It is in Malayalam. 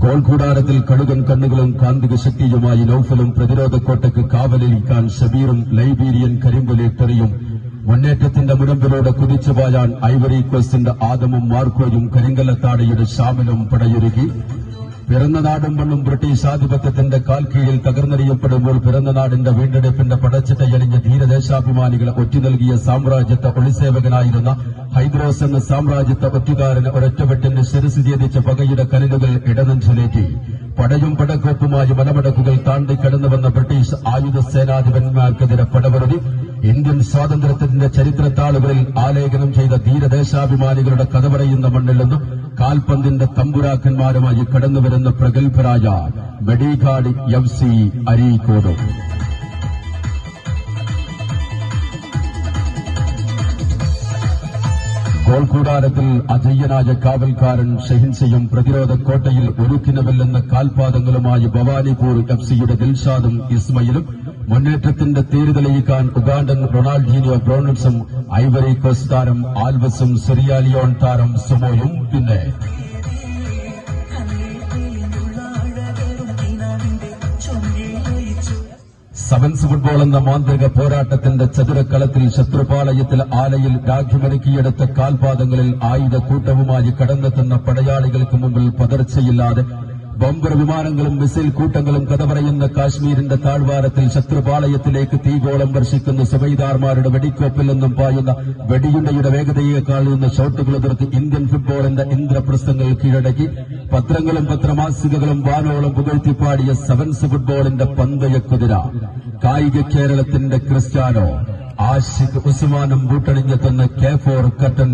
ഗോൾ കൂടാരത്തിൽ കഴുകൻ കണ്ണുകളും കാന്തിക ശക്തിയുമായി നൌഫലും പ്രതിരോധക്കോട്ടയ്ക്ക് കാവലിരിക്കാൻ ഷബീറും ലൈബീരിയൻ കരിമ്പുലേറ്ററിയും മുന്നേറ്റത്തിന്റെ മുനമ്പിലൂടെ കുതിച്ചുപായാൻ ഐവറി കോസ്റ്റിന്റെ ആദമും മാർക്കോയും കരിങ്കലത്താടയുടെ ഷാമിലും പടയൊരുക്കി. പിറന്ന നാടും മണ്ണും ബ്രിട്ടീഷ് ആധിപത്യത്തിന്റെ കാൽക്കീഴിൽ തകർന്നറിയപ്പെടുമ്പോൾ പിറന്ന നാടിന്റെ വീണ്ടെടുപ്പിന്റെ പടച്ചിട്ടയണിഞ്ഞ ധീരദേശാഭിമാനികളെ ഒറ്റ നൽകിയ സാമ്രാജ്യത്തെ ഒളിസേവകനായിരുന്ന ഹൈദ്രോസ് എന്ന സാമ്രാജ്യത്തെ ഒറ്റുകാരന് ഒരൊറ്റവെട്ടിന് ശിരസ് ഛേദിച്ച പകയുടെ കനലുകൾ ഇടനെഞ്ചിലേറ്റി. പടയും പടക്കോപ്പുമായി മലമടക്കുകൾ താണ്ടി കടന്നുവന്ന ബ്രിട്ടീഷ് ആയുധ സേനാധിപന്മാർക്കെതിരെ പടവരുതി. ഇന്ത്യൻ സ്വാതന്ത്ര്യത്തിന്റെ ചരിത്രത്താളുകളിൽ ആലേഖനം ചെയ്ത ധീരദേശാഭിമാനികളുടെ കഥ പറയുന്ന മണ്ണിൽ നിന്നും കാൽപന്തിന്റെ തമ്പുരാക്കന്മാരുമായി കടന്നുവരുന്ന പ്രഗത്ഭരായ മെഡിഗാർഡ് FC അരീക്കോട്. ഗോൾ കൂടാരത്തിൽ അജയ്യനായ കാവൽക്കാരൻ ഷഹിൻസയും പ്രതിരോധ കോട്ടയിൽ ഒരുക്കിനവെല്ലെന്ന കാൽപാദങ്ങളുമായി ഭവാനിപൂർ FCയുടെ ദിൽഷാദും ഇസ്മയിലും മുന്നേറ്റത്തിന്റെ തേരുതെളിയിക്കാൻ ഉഗാണ്ടൻ റൊണാൾഡീനിയോ ബ്രോണൽസും ഐവറി കോസ്റ്റ് താരം ആൽവസും സിറിയാലിയോൺ താരം സുമോയും പിന്നെ സെവൻസ് ഫുട്ബോൾ എന്ന മാന്ത്രിക പോരാട്ടത്തിന്റെ ചതുരക്കളത്തിൽ ശത്രുപാളയത്തിൽ ആലയിൽ രാഖ്യമൊരുക്കിയെടുത്ത കാൽപാദങ്ങളിൽ ആയുധക്കൂട്ടവുമായി കടന്നെത്തുന്ന പടയാളികൾക്ക് മുമ്പിൽ പതർച്ചയില്ലാതെ ബോംബർ വിമാനങ്ങളും മിസൈൽ കൂട്ടങ്ങളും കഥ പറയുന്ന കാശ്മീരിന്റെ താഴ്വാരത്തിൽ ശത്രുപാളയത്തിലേക്ക് തീഗോളം വർഷിക്കുന്ന സുബൈദാർമാരുടെ വെടിക്കോപ്പിൽ നിന്നും പായുന്ന വെടിയുണ്ടയുടെ വേഗതയേക്കാൾ നിന്ന് ഷോട്ടുകൾ എതിർത്ത് ഇന്ത്യൻ ഫുട്ബോളിന്റെ ഇന്ദ്രപ്രസ്ഥങ്ങൾ കീഴടക്കി പത്രങ്ങളും പത്രമാസികകളും വാനോളം പുകഴ്ത്തിപ്പാടിയ സെവൻസ് ഫുട്ബോളിന്റെ പന്തയക്കുതിര കായിക കേരളത്തിന്റെ ക്രിസ്ത്യാനോ ആഷിഖ് ഉസ്മാനും ബൂട്ടണിഞ്ഞെത്തുന്ന K4 കട്ടൻ